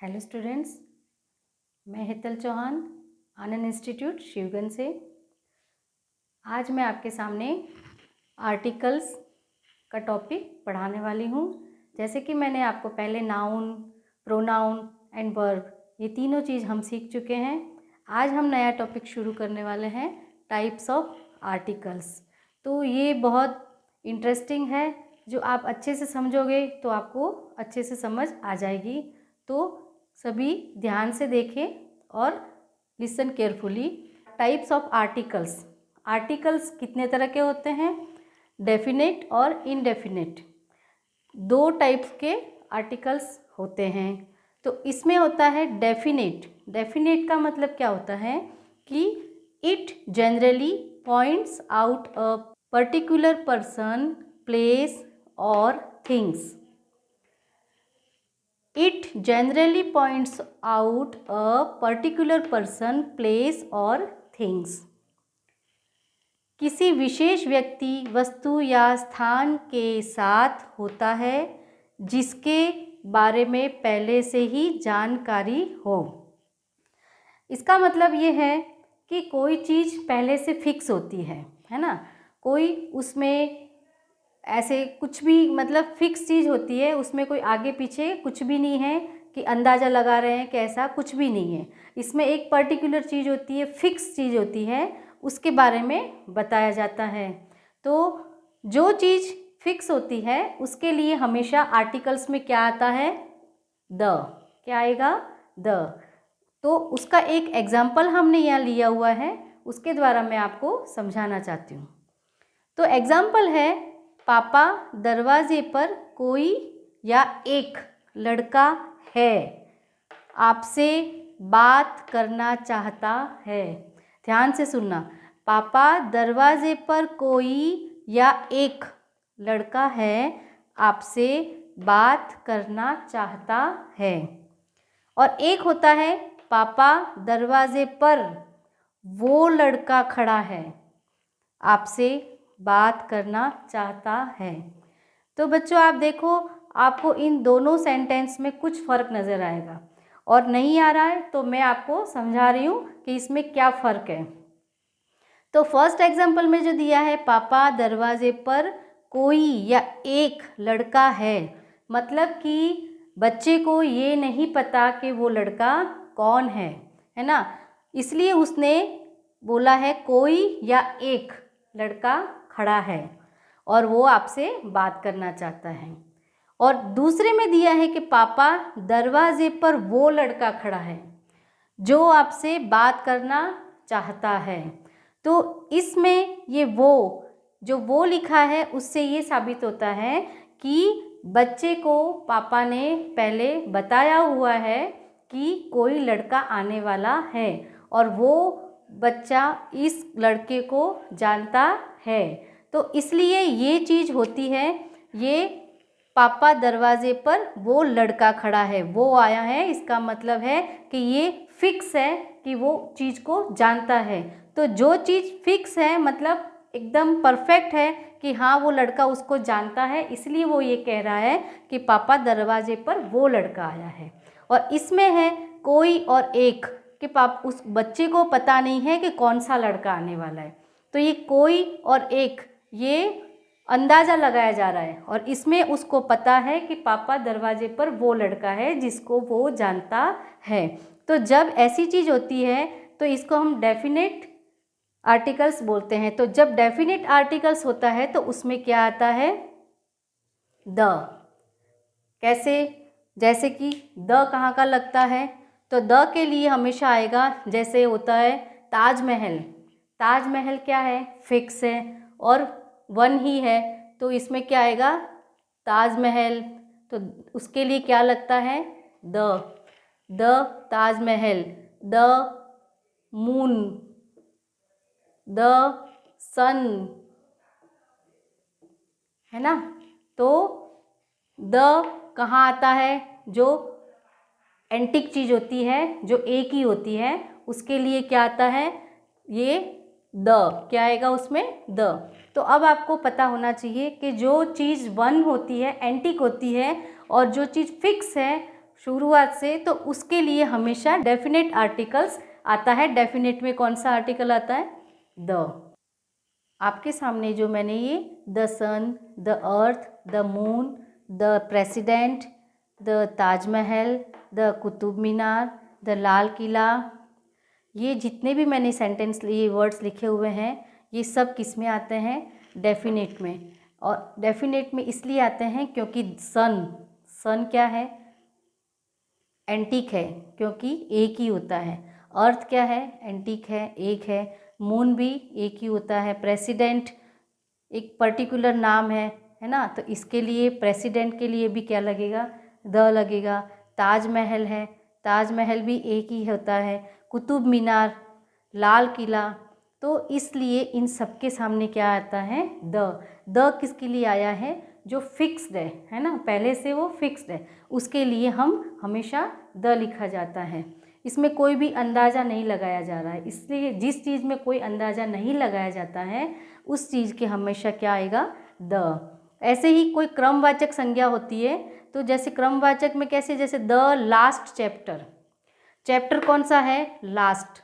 Hello students, मैं हितल चौहान, आनंद institute Shivganj से। आज मैं आपके सामने आर्टिकल्स का टॉपिक पढ़ाने वाली हूँ। जैसे कि मैंने आपको पहले नाउन, प्रोनाउन एंड वर्ब ये तीनों चीज़ हम सीख चुके हैं। आज हम नया टॉपिक शुरू करने वाले हैं, टाइप्स ऑफ आर्टिकल्स। तो ये बहुत इंटरेस्टिंग है, जो आप अच्छे से समझोगे तो आपको अच्छे से समझ आ जाएगी। तो सभी ध्यान से देखें और listen carefully. Types of articles. Articles कितने तरह के होते हैं? डेफिनेट और इनडेफिनेट, दो टाइप्स के आर्टिकल्स होते हैं। तो इसमें होता है डेफिनेट। डेफिनेट का मतलब क्या होता है कि it generally points out a particular person, place और things. It generally points out a particular person, place और things। किसी विशेष व्यक्ति, वस्तु या स्थान के साथ होता है जिसके बारे में पहले से ही जानकारी हो। इसका मतलब ये है कि कोई चीज़ पहले से फिक्स होती है ना। कोई उसमें ऐसे कुछ भी मतलब फिक्स चीज़ होती है, उसमें कोई आगे पीछे कुछ भी नहीं है कि अंदाज़ा लगा रहे हैं कि ऐसा कुछ भी नहीं है। इसमें एक पर्टिकुलर चीज़ होती है, फिक्स चीज़ होती है, उसके बारे में बताया जाता है। तो जो चीज़ फिक्स होती है उसके लिए हमेशा आर्टिकल्स में क्या आता है? द। क्या आएगा? द। तो उसका एक एग्जाम्पल हमने यहाँ लिया हुआ है, उसके द्वारा मैं आपको समझाना चाहती हूँ। तो एग्जाम्पल है, पापा दरवाजे पर कोई या एक लड़का है, आपसे बात करना चाहता है। ध्यान से सुनना, पापा दरवाजे पर कोई या एक लड़का है, आपसे बात करना चाहता है। और एक होता है, पापा दरवाजे पर वो लड़का खड़ा है, आपसे बात करना चाहता है। तो बच्चों आप देखो, आपको इन दोनों सेंटेंस में कुछ फ़र्क नज़र आएगा, और नहीं आ रहा है तो मैं आपको समझा रही हूँ कि इसमें क्या फ़र्क है। तो फर्स्ट एग्जाम्पल में जो दिया है, पापा दरवाजे पर कोई या एक लड़का है, मतलब कि बच्चे को ये नहीं पता कि वो लड़का कौन है ना। इसलिए उसने बोला है कोई या एक लड़का खड़ा है और वो आपसे बात करना चाहता है। और दूसरे में दिया है कि पापा दरवाजे पर वो लड़का खड़ा है जो आपसे बात करना चाहता है। तो इसमें ये वो लिखा है, उससे ये साबित होता है कि बच्चे को पापा ने पहले बताया हुआ है कि कोई लड़का आने वाला है और वो बच्चा इस लड़के को जानता है। तो इसलिए ये चीज़ होती है, ये पापा दरवाजे पर वो लड़का खड़ा है, वो आया है, इसका मतलब है कि ये फिक्स है कि वो चीज़ को जानता है। तो जो चीज़ फिक्स है मतलब एकदम परफेक्ट है कि हाँ वो लड़का उसको जानता है, इसलिए वो ये कह रहा है कि पापा दरवाजे पर वो लड़का आया है। और इसमें है कोई और एक, कि उस बच्चे को पता नहीं है कि कौन सा लड़का आने वाला है। तो ये कोई और एक, ये अंदाज़ा लगाया जा रहा है, और इसमें उसको पता है कि पापा दरवाजे पर वो लड़का है जिसको वो जानता है। तो जब ऐसी चीज़ होती है तो इसको हम डेफिनेट आर्टिकल्स बोलते हैं। तो जब डेफिनेट आर्टिकल्स होता है तो उसमें क्या आता है? द। कैसे? जैसे कि द कहाँ का लगता है? तो द के लिए हमेशा आएगा, जैसे होता है ताजमहल। ताजमहल क्या है? फिक्स है और वन ही है, तो इसमें क्या आएगा? ताजमहल। तो उसके लिए क्या लगता है? The Taj Mahal, the moon, the sun, है ना। तो द कहाँ आता है? जो एंटिक चीज़ होती है, जो एक ही होती है, उसके लिए क्या आता है? ये द। क्या आएगा उसमें? द। तो अब आपको पता होना चाहिए कि जो चीज़ वन होती है, एंटिक होती है, और जो चीज़ फिक्स है, शुरुआत से, तो उसके लिए हमेशा डेफिनेट आर्टिकल्स आता है। डेफिनेट में कौन सा आर्टिकल आता है? द। आपके सामने जो मैंने ये the sun, the earth, the moon, the president, the Taj Mahal, the Qutub Minar, the Lal Qila, ये जितने भी मैंने सेंटेंस ये वर्ड्स लिखे हुए हैं, ये सब किस में आते हैं? डेफिनेट में। और डेफिनेट में इसलिए आते हैं क्योंकि सन क्या है? एंटीक है, क्योंकि एक ही होता है। अर्थ क्या है? एंटीक है, एक है। मून भी एक ही होता है। प्रेसिडेंट एक पर्टिकुलर नाम है ना, तो इसके लिए प्रेसिडेंट के लिए भी क्या लगेगा? द लगेगा। ताजमहल है, ताजमहल भी एक ही होता है। कुतुब मीनार, लाल किला, तो इसलिए इन सब के सामने क्या आता है? द किसके लिए आया है? जो फिक्स्ड है ना, पहले से वो फिक्स्ड है, उसके लिए हम हमेशा द लिखा जाता है। इसमें कोई भी अंदाज़ा नहीं लगाया जा रहा है, इसलिए जिस चीज़ में कोई अंदाज़ा नहीं लगाया जाता है उस चीज़ के हमेशा क्या आएगा? द। ऐसे ही कोई क्रमवाचक संज्ञा होती है, तो जैसे क्रमवाचक में कैसे, जैसे द लास्ट चैप्टर कौन सा है? लास्ट,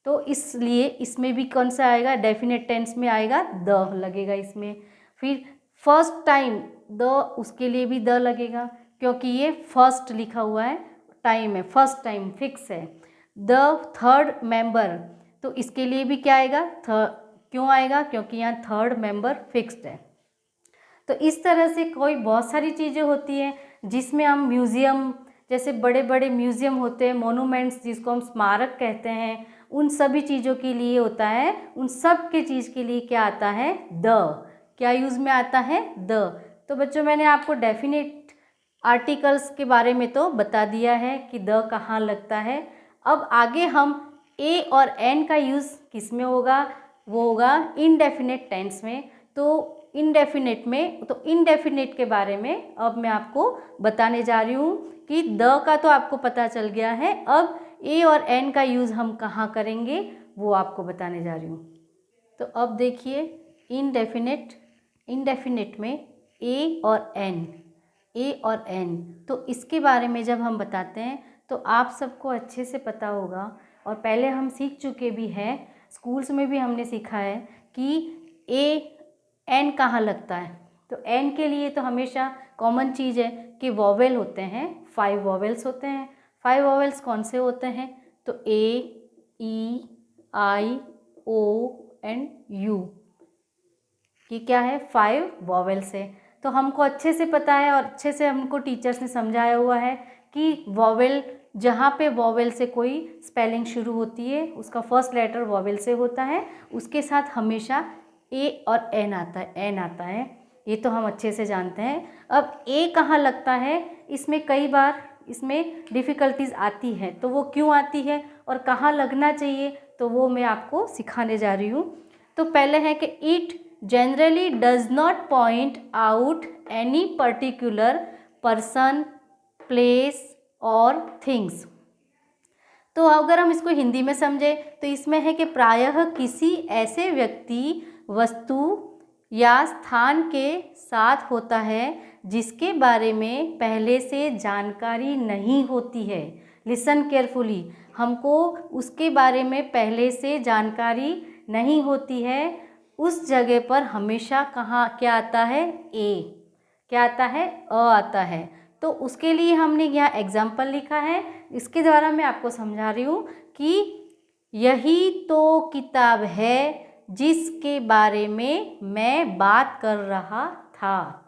तो इसलिए इसमें भी कौन सा आएगा? डेफिनेट टेंस में आएगा, द लगेगा इसमें। फिर फर्स्ट टाइम, द, उसके लिए भी द लगेगा क्योंकि ये फर्स्ट लिखा हुआ है, टाइम है, फर्स्ट टाइम फिक्स है। द थर्ड मेंबर, तो इसके लिए भी क्या आएगा? क्यों आएगा? क्योंकि यहाँ थर्ड मेंबर फिक्स्ड है। तो इस तरह से कोई बहुत सारी चीज़ें होती हैं जिसमें हम म्यूज़ियम, जैसे बड़े बड़े म्यूज़ियम होते हैं, मोनूमेंट्स जिसको हम स्मारक कहते हैं, उन सभी चीज़ों के लिए होता है, उन सब के चीज़ के लिए क्या आता है? द। क्या यूज़ में आता है? द। तो बच्चों मैंने आपको डेफिनेट आर्टिकल्स के बारे में तो बता दिया है कि द कहाँ लगता है। अब आगे हम ए और एन का यूज़ किस में होगा? वो होगा इनडेफिनेट टेंस में। तो इनडेफिनेट के बारे में अब मैं आपको बताने जा रही हूँ कि द का तो आपको पता चल गया है, अब ए और एन का यूज़ हम कहाँ करेंगे वो आपको बताने जा रही हूँ। तो अब देखिए इनडेफिनेट में ए और एन, तो इसके बारे में जब हम बताते हैं तो आप सबको अच्छे से पता होगा, और पहले हम सीख चुके भी हैं, स्कूल्स में भी हमने सीखा है कि ए एन कहाँ लगता है। तो एन के लिए तो हमेशा कॉमन चीज़ है कि वॉवेल होते हैं, 5 वॉवेल्स होते हैं। 5 वॉवेल्स कौन से होते हैं? तो ए, ई, आई, ओ एंड यू, ये क्या है? 5 वॉवेल्स है। तो हमको अच्छे से पता है और अच्छे से हमको टीचर्स ने समझाया हुआ है कि वॉवेल, जहाँ पे वॉवेल से कोई स्पेलिंग शुरू होती है उसका फर्स्ट लेटर वॉवेल से होता है, उसके साथ हमेशा ए और एन आता है, ये तो हम अच्छे से जानते हैं। अब ए कहाँ लगता है, इसमें कई बार इसमें डिफ़िकल्टीज आती है, तो वो क्यों आती है और कहाँ लगना चाहिए, तो वो मैं आपको सिखाने जा रही हूँ। तो पहले है कि it generally does not point out any particular person, place और थिंग्स। तो अगर हम इसको हिंदी में समझें तो इसमें है कि प्रायः किसी ऐसे व्यक्ति, वस्तु या स्थान के साथ होता है जिसके बारे में पहले से जानकारी नहीं होती है। लिसन केयरफुली, हमको उसके बारे में पहले से जानकारी नहीं होती है, उस जगह पर हमेशा कहाँ क्या आता है? ए। क्या आता है? अ आता है। तो उसके लिए हमने यहाँ एग्जाम्पल लिखा है, इसके द्वारा मैं आपको समझा रही हूँ कि यही तो किताब है जिसके बारे में मैं बात कर रहा था।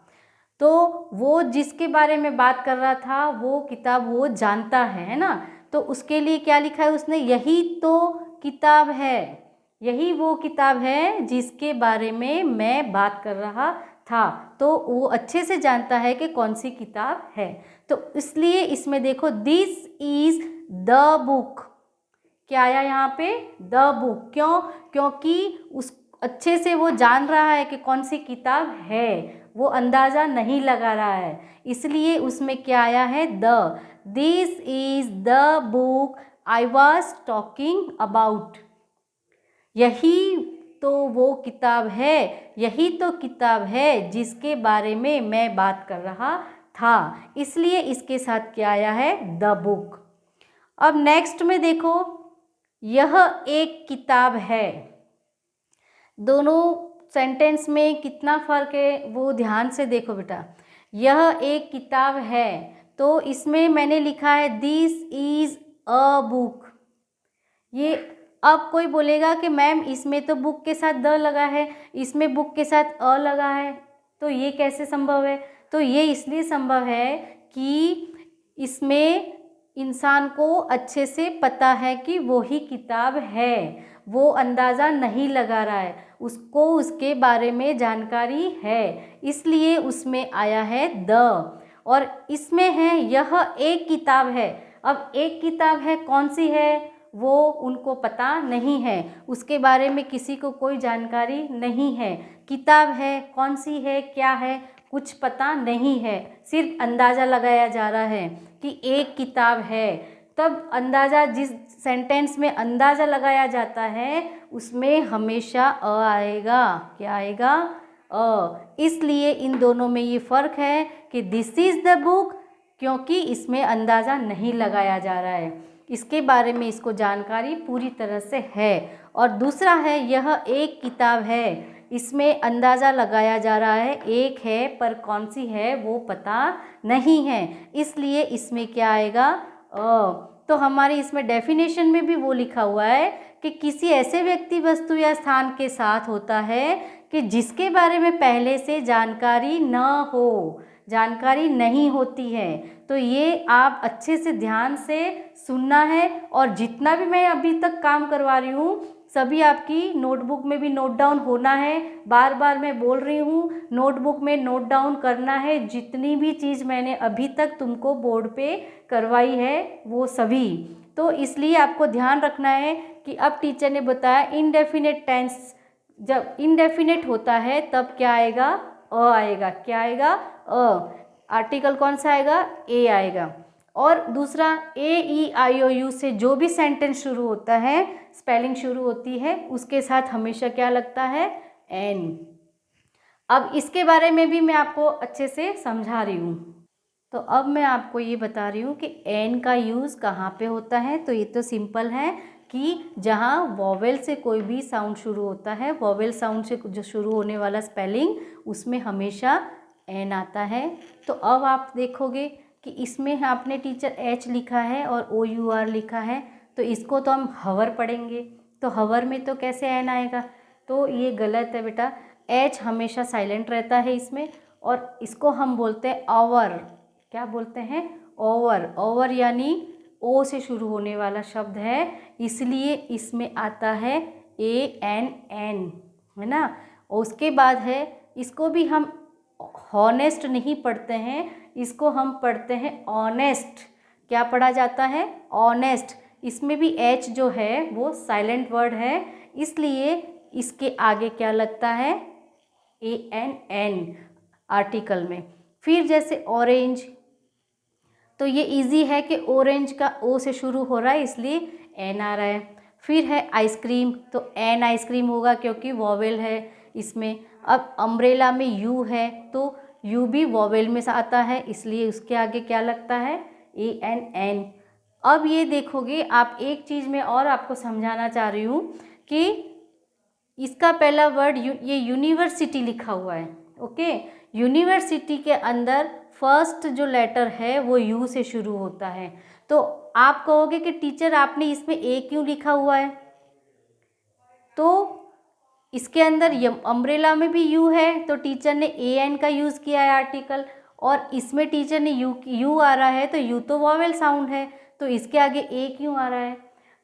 तो वो जिसके बारे में बात कर रहा था वो किताब वो जानता है ना, तो उसके लिए क्या लिखा है उसने? यही तो किताब है, यही वो किताब है जिसके बारे में मैं बात कर रहा था। तो वो अच्छे से जानता है कि कौन सी किताब है, तो इसलिए इसमें देखो दिस इज द बुक, क्या आया यहाँ पे? The book. क्यों? क्योंकि उस अच्छे से वो जान रहा है कि कौन सी किताब है, वो अंदाज़ा नहीं लगा रहा है, इसलिए उसमें क्या आया है? The. This is the book I was talking about, यही तो वो किताब है, यही तो किताब है जिसके बारे में मैं बात कर रहा था, इसलिए इसके साथ क्या आया है, द बुक। अब नेक्स्ट में देखो, यह एक किताब है। दोनों सेंटेंस में कितना फ़र्क है वो ध्यान से देखो बेटा। यह एक किताब है, तो इसमें मैंने लिखा है दिस इज़ अ बुक। ये अब कोई बोलेगा कि मैम इसमें तो बुक के साथ द लगा है, इसमें बुक के साथ अ लगा है, तो ये कैसे संभव है? तो ये इसलिए संभव है कि इसमें इंसान को अच्छे से पता है कि वो ही किताब है, वो अंदाज़ा नहीं लगा रहा है, उसको उसके बारे में जानकारी है, इसलिए उसमें आया है द। और इसमें है यह एक किताब है। अब एक किताब है, कौन सी है वो उनको पता नहीं है, उसके बारे में किसी को कोई जानकारी नहीं है। किताब है, कौन सी है, क्या है, कुछ पता नहीं है, सिर्फ अंदाज़ा लगाया जा रहा है कि एक किताब है। तब अंदाज़ा, जिस सेंटेंस में अंदाज़ा लगाया जाता है उसमें हमेशा अ आएगा। क्या आएगा? अ। इसलिए इन दोनों में ये फ़र्क है कि दिस इज़ द बुक, क्योंकि इसमें अंदाज़ा नहीं लगाया जा रहा है, इसके बारे में इसको जानकारी पूरी तरह से है। और दूसरा है यह एक किताब है, इसमें अंदाज़ा लगाया जा रहा है, एक है पर कौन सी है वो पता नहीं है, इसलिए इसमें क्या आएगा? तो हमारे इसमें डेफिनेशन में भी वो लिखा हुआ है कि किसी ऐसे व्यक्ति, वस्तु या स्थान के साथ होता है कि जिसके बारे में पहले से जानकारी न हो, जानकारी नहीं होती है। तो ये आप अच्छे से ध्यान से सुनना है, और जितना भी मैं अभी तक काम करवा रही हूँ सभी आपकी नोटबुक में भी नोट डाउन होना है। बार बार मैं बोल रही हूँ, नोटबुक में नोट डाउन करना है, जितनी भी चीज़ मैंने अभी तक तुमको बोर्ड पे करवाई है वो सभी। तो इसलिए आपको ध्यान रखना है कि अब टीचर ने बताया इनडेफिनेट टेंस, जब इनडेफिनेट होता है तब क्या आएगा? अ आएगा। क्या आएगा? अ। आर्टिकल कौन सा आएगा? ए आएगा। और दूसरा, ए ई आई ओ यू से जो भी सेंटेंस शुरू होता है, स्पेलिंग शुरू होती है, उसके साथ हमेशा क्या लगता है? एन। अब इसके बारे में भी मैं आपको अच्छे से समझा रही हूँ। तो अब मैं आपको ये बता रही हूँ कि एन का यूज़ कहाँ पे होता है। तो ये तो सिंपल है कि जहाँ वॉवेल से कोई भी साउंड शुरू होता है, वॉवेल साउंड से जो शुरू होने वाला स्पेलिंग, उसमें हमेशा एन आता है। तो अब आप देखोगे कि इसमें आपने टीचर एच लिखा है और ओ यू आर लिखा है, तो इसको तो हम हवर पढ़ेंगे, तो हवर में तो कैसे एन आएगा? तो ये गलत है बेटा, एच हमेशा साइलेंट रहता है इसमें, और इसको हम बोलते हैं आवर। क्या बोलते हैं? ओवर। ओवर यानी ओ से शुरू होने वाला शब्द है, इसलिए इसमें आता है ए एन एन, है ना। उसके बाद है, इसको भी हम हॉनेस्ट नहीं पढ़ते हैं, इसको हम पढ़ते हैं ऑनेस्ट। क्या पढ़ा जाता है? ऑनेस्ट। इसमें भी एच जो है वो साइलेंट वर्ड है, इसलिए इसके आगे क्या लगता है? ए एन एन आर्टिकल में। फिर जैसे ऑरेंज, तो ये इजी है कि ऑरेंज का ओ से शुरू हो रहा है, इसलिए एन आ रहा है। फिर है आइसक्रीम, तो एन आइसक्रीम होगा क्योंकि वॉवेल है इसमें। अब अम्ब्रेला में यू है, तो यू भी वॉवेल में से आता है, इसलिए उसके आगे क्या लगता है? A an N. अब ये देखोगे आप, एक चीज़ मैं और आपको समझाना चाह रही हूँ कि इसका पहला वर्ड ये यूनिवर्सिटी लिखा हुआ है, ओके। यूनिवर्सिटी के अंदर फर्स्ट जो लेटर है वो यू से शुरू होता है। तो आप कहोगे कि टीचर आपने इसमें ए क्यों लिखा हुआ है? तो इसके अंदर अम्ब्रेला में भी यू है, तो टीचर ने ए एन का यूज़ किया है आर्टिकल, और इसमें टीचर ने यू आ रहा है, तो यू तो वॉवेल साउंड है, तो इसके आगे ए क्यों आ रहा है?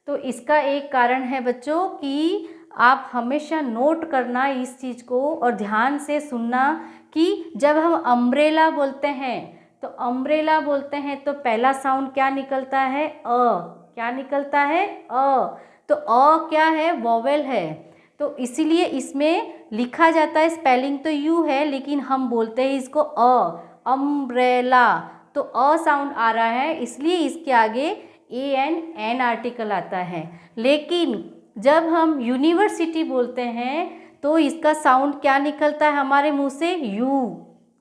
तो इसका एक कारण है बच्चों कि आप हमेशा नोट करना इस चीज़ को, और ध्यान से सुनना कि जब हम अम्ब्रेला बोलते हैं, तो अम्ब्रेला बोलते हैं तो पहला साउंड क्या निकलता है? अ। क्या निकलता है? अ। तो अ क्या है? वॉवेल है, तो इसीलिए इसमें लिखा जाता है, स्पेलिंग तो यू है लेकिन हम बोलते हैं इसको अ, अम्ब्रेला। तो अ साउंड आ रहा है, इसलिए इसके आगे ए एन एन आर्टिकल आता है। लेकिन जब हम यूनिवर्सिटी बोलते हैं तो इसका साउंड क्या निकलता है हमारे मुंह से? यू।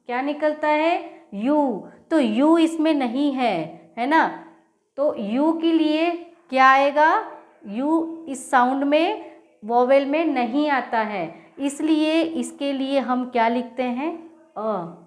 क्या निकलता है? यू। तो यू इसमें नहीं है ना। तो यू के लिए क्या आएगा, यू इस साउंड में वोवेल में नहीं आता है, इसलिए इसके लिए हम क्या लिखते हैं, अ।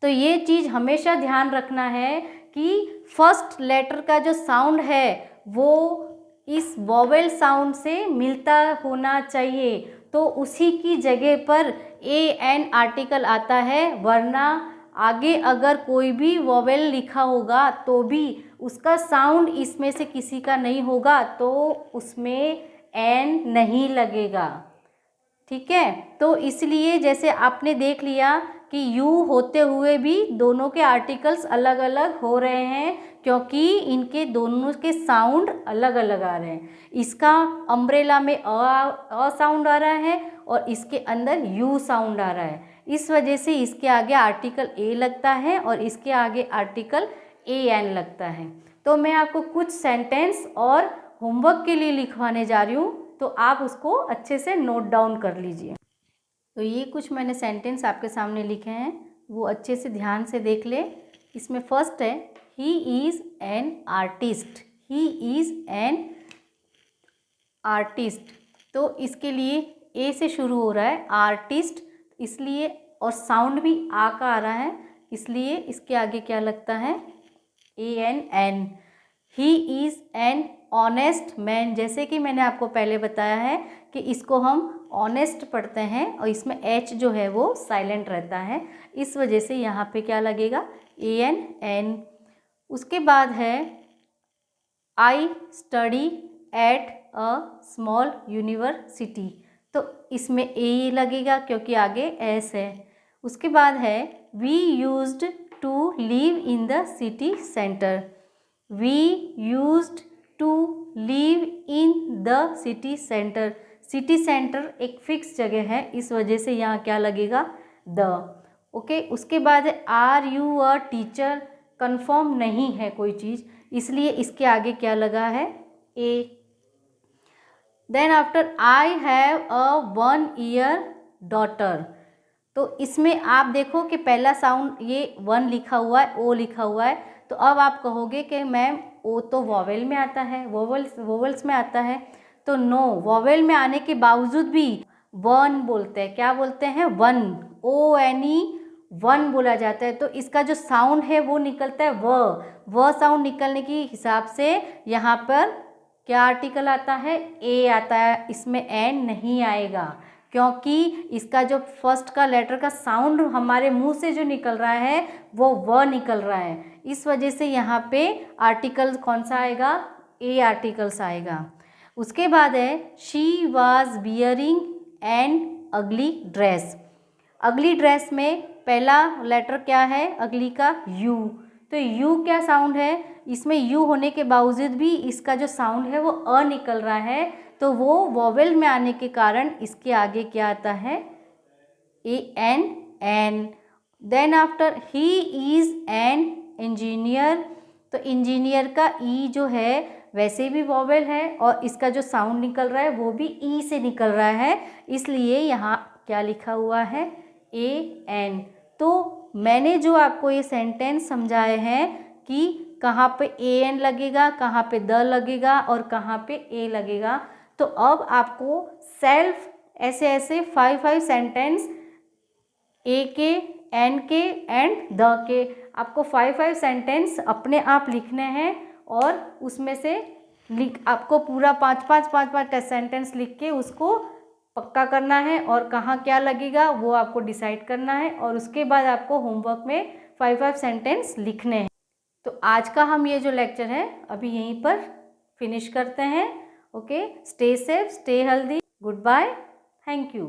तो ये चीज़ हमेशा ध्यान रखना है कि फर्स्ट लेटर का जो साउंड है वो इस वोवेल साउंड से मिलता होना चाहिए, तो उसी की जगह पर ए एन आर्टिकल आता है, वरना आगे अगर कोई भी वोवेल लिखा होगा तो भी उसका साउंड इसमें से किसी का नहीं होगा, तो उसमें एन नहीं लगेगा। ठीक है, तो इसलिए जैसे आपने देख लिया कि यू होते हुए भी दोनों के आर्टिकल्स अलग अलग हो रहे हैं, क्योंकि इनके दोनों के साउंड अलग अलग आ रहे हैं। इसका अम्ब्रेला में अ साउंड आ रहा है और इसके अंदर यू साउंड आ रहा है, इस वजह से इसके आगे आर्टिकल ए लगता है और इसके आगे आर्टिकल ए एन लगता है। तो मैं आपको कुछ सेंटेंस और होमवर्क के लिए लिखवाने जा रही हूँ, तो आप उसको अच्छे से नोट डाउन कर लीजिए। तो ये कुछ मैंने सेंटेंस आपके सामने लिखे हैं, वो अच्छे से ध्यान से देख ले। इसमें फर्स्ट है, ही is an artist, he is an artist. तो इसके लिए ए से शुरू हो रहा है आर्टिस्ट, इसलिए और साउंड भी आ का आ रहा है, इसलिए इसके आगे क्या लगता है, a an an. He is an honest man, जैसे कि मैंने आपको पहले बताया है कि इसको हम ऑनेस्ट पढ़ते हैं और इसमें एच जो है वो साइलेंट रहता है, इस वजह से यहाँ पे क्या लगेगा, ए एन एन। उसके बाद है I study at a small university, तो इसमें ए लगेगा क्योंकि आगे एस है। उसके बाद है we used to live in the city centre, we used to live in the city centre. City centre एक फिक्स जगह है, इस वजह से यहाँ क्या लगेगा, द। ओके, उसके बाद are you a teacher, confirm नहीं है कोई चीज़, इसलिए इसके आगे क्या लगा है, a. Then after I have a 1 year daughter, तो इसमें आप देखो कि पहला साउंड ये 1 लिखा हुआ है, ओ लिखा हुआ है, तो अब आप कहोगे कि मैम ओ तो वोवेल में आता है, वोवेल्स में आता है, तो नो, वोवेल में आने के बावजूद भी 1 बोलते हैं, क्या बोलते हैं, 1, ओ एन ई 1 बोला जाता है। तो इसका जो साउंड है वो निकलता है व साउंड निकलने के हिसाब से यहाँ पर क्या आर्टिकल आता है, ए आता है, इसमें एन नहीं आएगा, क्योंकि इसका जो फर्स्ट का लेटर का साउंड हमारे मुंह से जो निकल रहा है वो व निकल रहा है, इस वजह से यहाँ पे आर्टिकल कौन सा आएगा, ए आर्टिकल्स आएगा। उसके बाद है शी वॉज बियरिंग एन अगली ड्रेस, अगली ड्रेस में पहला लेटर क्या है अगली का, यू, तो यू क्या साउंड है, इसमें यू होने के बावजूद भी इसका जो साउंड है वो अ निकल रहा है, तो वो वोवेल में आने के कारण इसके आगे क्या आता है, a an an. Then after he is an engineer, तो इंजीनियर का ई जो है वैसे भी वोवेल है और इसका जो साउंड निकल रहा है वो भी ई से निकल रहा है, इसलिए यहाँ क्या लिखा हुआ है, ए एन। तो मैंने जो आपको ये सेंटेंस समझाए हैं कि कहाँ पे ए एन लगेगा, कहाँ पे द लगेगा और कहाँ पे ए लगेगा, तो अब आपको सेल्फ ऐसे ऐसे 5 सेंटेंस ए के, एन के एंड द के, आपको 5 सेंटेंस अपने आप लिखने हैं और उसमें से आपको पूरा 5 सेंटेंस लिख के उसको पक्का करना है और कहाँ क्या लगेगा वो आपको डिसाइड करना है, और उसके बाद आपको होमवर्क में 5 सेंटेंस लिखने हैं। तो आज का हम ये जो लेक्चर है अभी यहीं पर फिनिश करते हैं। Okay, stay safe, stay healthy, goodbye, thank you.